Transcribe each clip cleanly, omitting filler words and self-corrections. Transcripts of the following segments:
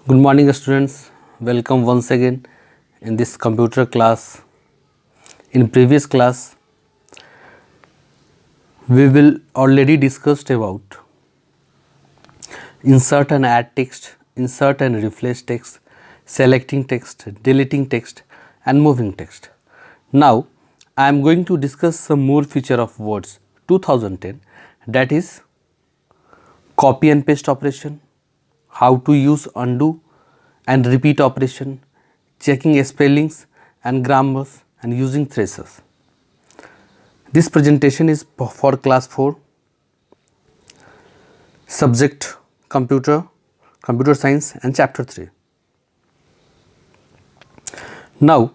Good morning students, welcome once again in this computer class. In previous class we will already discussed about insert and add text, insert and replace text, selecting text, deleting text and moving text. Now I am going to discuss some more feature of Words 2010, that is copy and paste operation, how to use undo and repeat operation, checking spellings and grammars and using thrasers. This presentation is for class 4, subject computer science and chapter 3. Now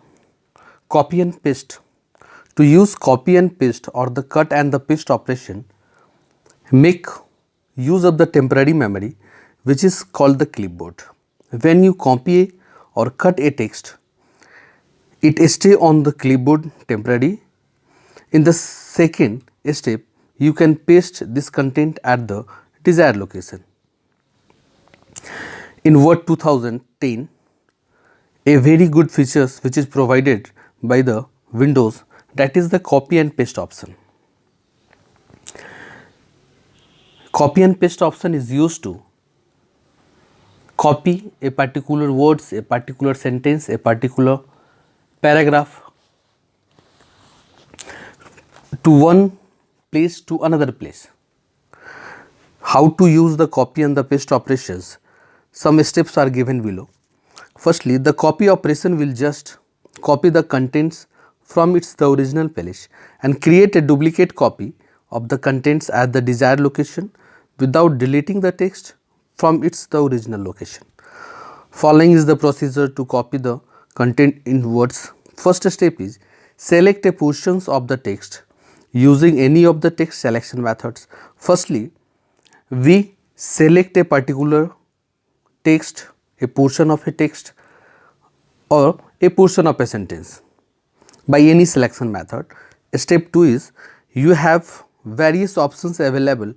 copy and paste. To use copy and paste or the cut and the paste operation, make use of the temporary memory which is called the clipboard. When you copy or cut a text, it stay on the clipboard temporarily. In the second step, you can paste this content at the desired location. In Word 2010, a very good features which is provided by the Windows, that is the copy and paste option. Copy and paste option is used to copy a particular words, a particular sentence, a particular paragraph to one place to another place. How to use the copy and the paste operations? Some steps are given below. Firstly, the copy operation will just copy the contents from the original page and create a duplicate copy of the contents at the desired location without deleting the text from the original location. Following is the procedure to copy the content in Words. First step is select a portions of the text using any of the text selection methods. Firstly, we select a particular text, a portion of a text or a portion of a sentence by any selection method. Step 2 is you have various options available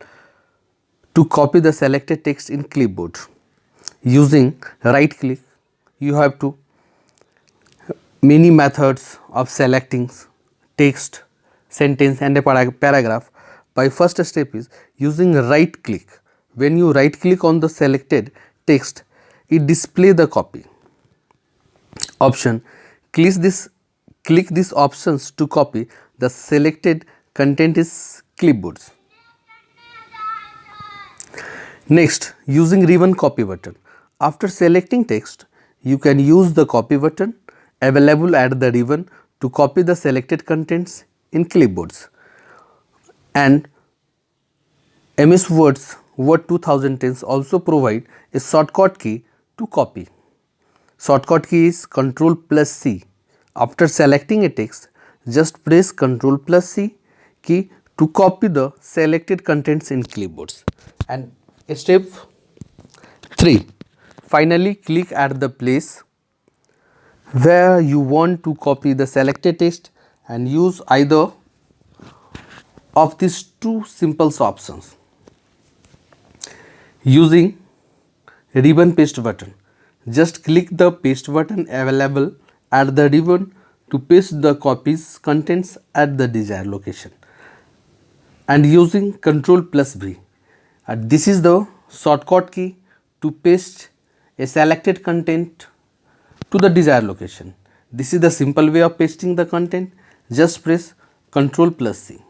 to copy the selected text in clipboard. Using right click, you have to many methods of selecting text, sentence and a paragraph. By first step is using right click. When you right click on the selected text, it display the copy option. Click this options to copy the selected content is clipboards. Next, using ribbon copy button. After selecting text, you can use the copy button available at the ribbon to copy the selected contents in clipboards. And MS Word 2010 also provide a shortcut key to copy. Shortcut key is Ctrl+C. After selecting a text, just press Ctrl+C key to copy the selected contents in clipboards. And step 3. Finally, click at the place where you want to copy the selected text and use either of these two simple options. Using ribbon paste button, just click the paste button available at the ribbon to paste the copies contents at the desired location. And using Ctrl+V, this is the shortcut key to paste a selected content to the desired location. This is the simple way of pasting the content. Just press Ctrl+B.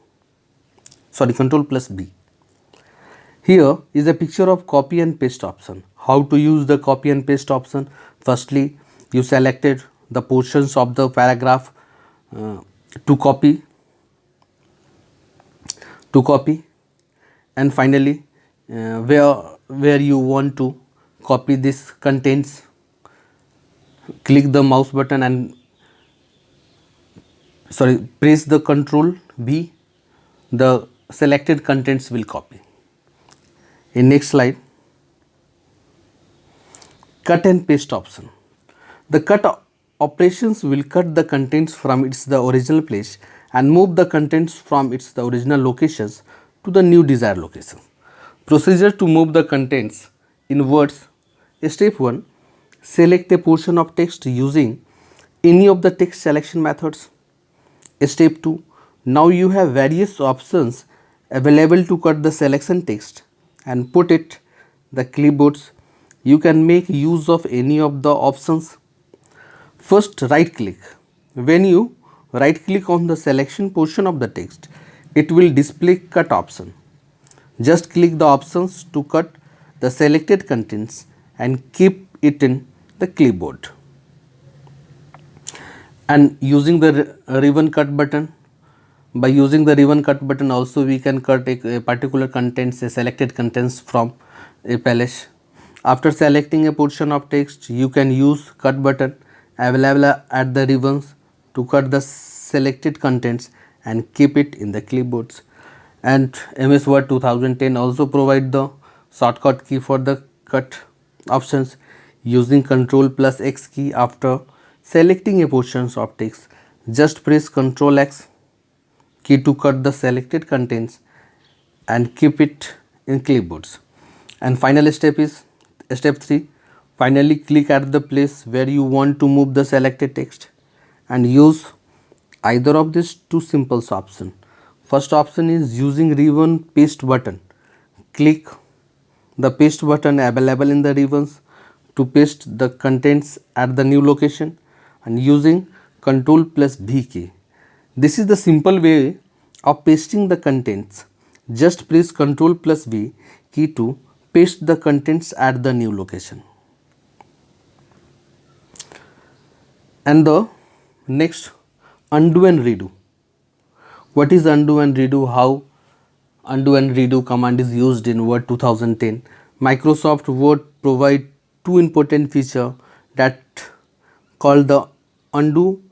Here is a picture of copy and paste option. How to use the copy and paste option? Firstly, you selected the portions of the paragraph to copy, and finally where you want to copy this contents, click the mouse button and press the Ctrl+V, the selected contents will copy. In next slide, cut and paste option. The cut operations will cut the contents from the original place and move the contents from the original locations to the new desired location. Procedure to move the contents in Words. Step 1. Select a portion of text using any of the text selection methods. Step 2. Now you have various options available to cut the selection text and put it the clipboards. You can make use of any of the options. First, right click. When you right click on the selection portion of the text, it will display cut option. Just click the options to cut the selected contents and keep it in the clipboard. And using the ribbon cut button, by using the ribbon cut button also we can cut a particular contents, a selected contents from a page. After selecting a portion of text, you can use cut button available at the ribbons to cut the selected contents and keep it in the clipboards. And MS Word 2010 also provide the shortcut key for the cut options. Using Ctrl plus X key after selecting a portion of text, just press Ctrl X key to cut the selected contents and keep it in clipboards. And final step is step 3. Finally click at the place where you want to move the selected text and use either of these two simple options. First option is using ribbon paste button. Click the paste button available in the ribbons to paste the contents at the new location and using Ctrl plus V key. This is the simple way of pasting the contents. Just press Ctrl plus V key to paste the contents at the new location. And the next, undo and redo. What is undo and redo? How undo and redo command is used in Word 2010. Microsoft Word provide two important features that called the undo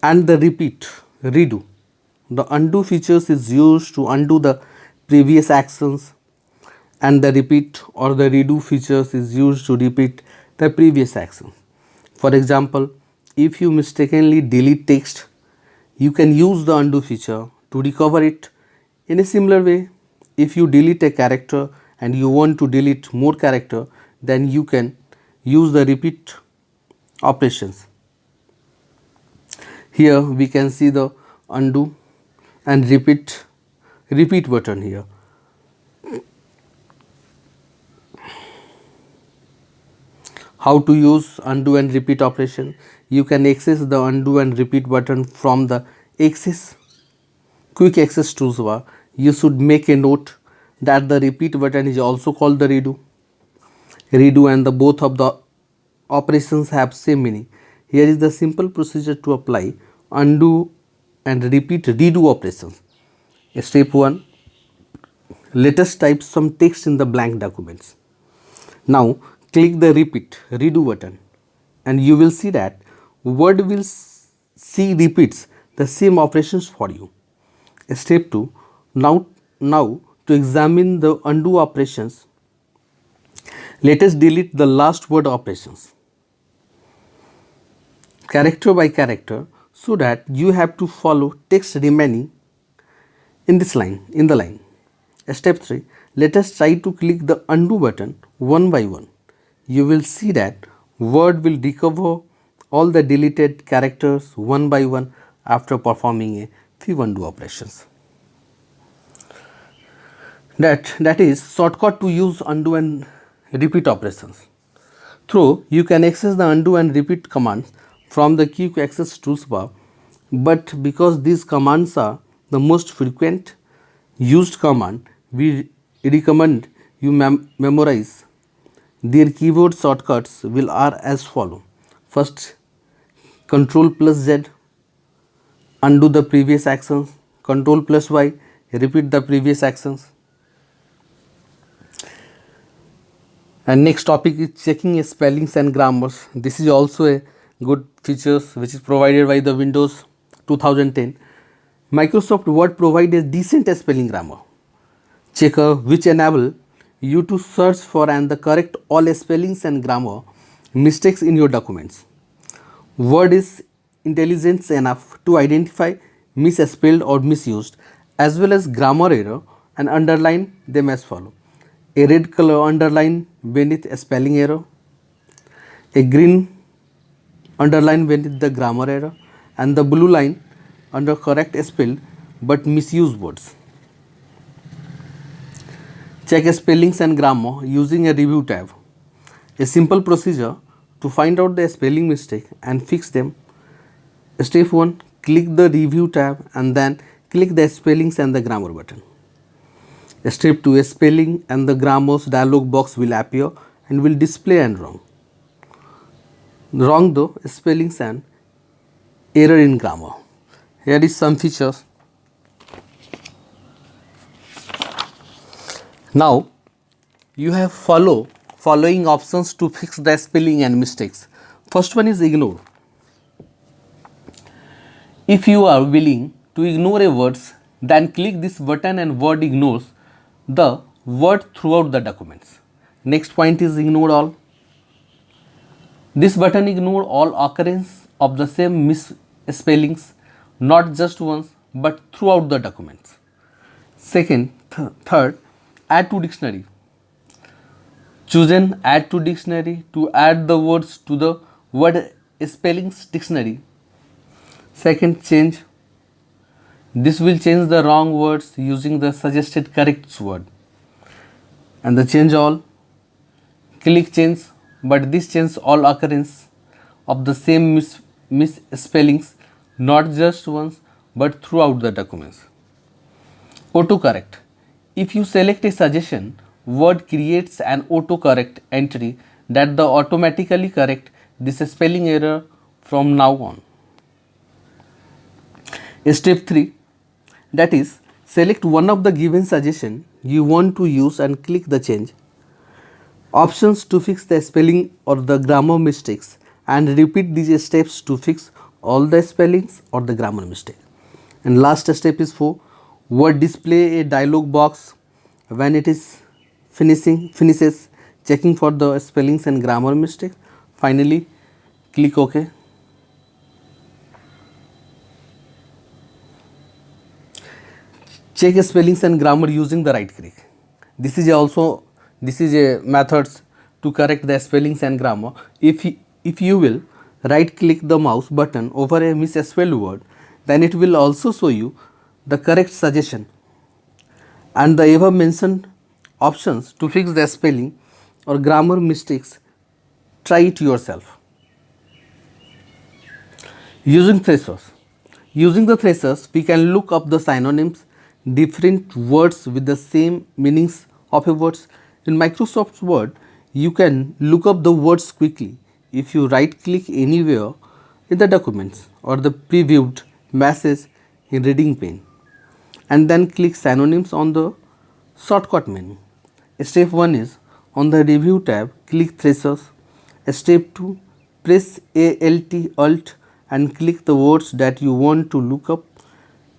and the repeat redo. The undo features is used to undo the previous actions, and the repeat or the redo features is used to repeat the previous action. For example, if you mistakenly delete text, you can use the undo feature to recover it. In a similar way, if you delete a character and you want to delete more character, then you can use the repeat operations. Here we can see the undo and repeat button here. How to use undo and repeat operation? You can access the undo and repeat button from the quick access toolbar. You should make a note that the repeat button is also called the redo. Redo and the both of the operations have same meaning. Here is the simple procedure to apply undo and repeat redo operations. Step 1. Let us type some text in the blank documents. Now click the repeat redo button and you will see that Word will see repeats the same operations for you. Step 2. Now to examine the undo operations, let us delete the last word operations character by character, so that you have to follow text remaining in the line. Step 3. Let us try to click the undo button one by one. You will see that Word will recover all the deleted characters one by one after performing a few undo operations. That is shortcut to use undo and repeat operations. Through you can access the undo and repeat commands from the quick access toolbar, but because these commands are the most frequent used command, we recommend you memorize their keyboard shortcuts will are as follow. First, Ctrl plus Z, undo the previous actions. Ctrl plus Y, repeat the previous actions. And next topic is checking spellings and grammars. This is also a good features which is provided by the Windows 2010. Microsoft Word provides a decent spelling grammar checker which enable you to search for and the correct all spellings and grammar mistakes in your documents. Word is intelligent enough to identify misspelled or misused as well as grammar error and underline them as follow. A red color underline beneath a spelling error, a green underline when the grammar error, and the blue line under correct spelled but misused words. Check spellings and grammar using a review tab. A simple procedure to find out the spelling mistake and fix them. Step 1. Click the review tab and then click the spellings and the grammar button. Step 2. A spelling and the grammars dialog box will appear and will display and wrong. Wrong though, spellings and error in grammar. Here is some features. Now you have following options to fix the spelling and mistakes. First one is ignore. If you are willing to ignore a words, then click this button and word ignores the word throughout the documents. Next point is ignore all. This button ignore all occurrence of the same misspellings, not just once but throughout the documents. Second, third, add to dictionary. Choose an add to dictionary to add the words to the word spellings dictionary. Second, change. This will change the wrong words using the suggested correct word. And the change all. Click change, but this changes all occurrence of the same misspellings, not just once but throughout the documents. Autocorrect. If you select a suggestion, Word creates an autocorrect entry that the automatically correct this spelling error from now on. Step 3, that is, select one of the given suggestion you want to use and click the change options to fix the spelling or the grammar mistakes, and repeat these steps to fix all the spellings or the grammar mistake. And last step is 4, Word display a dialog box when it is finishes checking for the spellings and grammar mistake. Finally, click OK. Check spellings and grammar using the right click. This is a methods to correct the spellings and grammar. If you will right click the mouse button over a misspelled word, then it will also show you the correct suggestion and the above mentioned options to fix the spelling or grammar mistakes. Try it yourself. Using threshers. Using the threshers, we can look up the synonyms, different words with the same meanings of a words. In Microsoft Word, you can look up the words quickly if you right click anywhere in the documents or the previewed message in reading pane and then click synonyms on the shortcut menu. Step 1 is on the review tab, click threshers. Step 2, press Alt and click the words that you want to look up.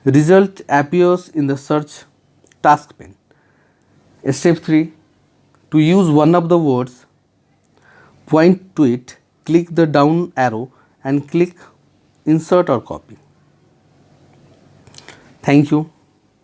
Result appears in the search task pane. Step 3, to use one of the words, point to it, click the down arrow and click insert or copy. Thank you.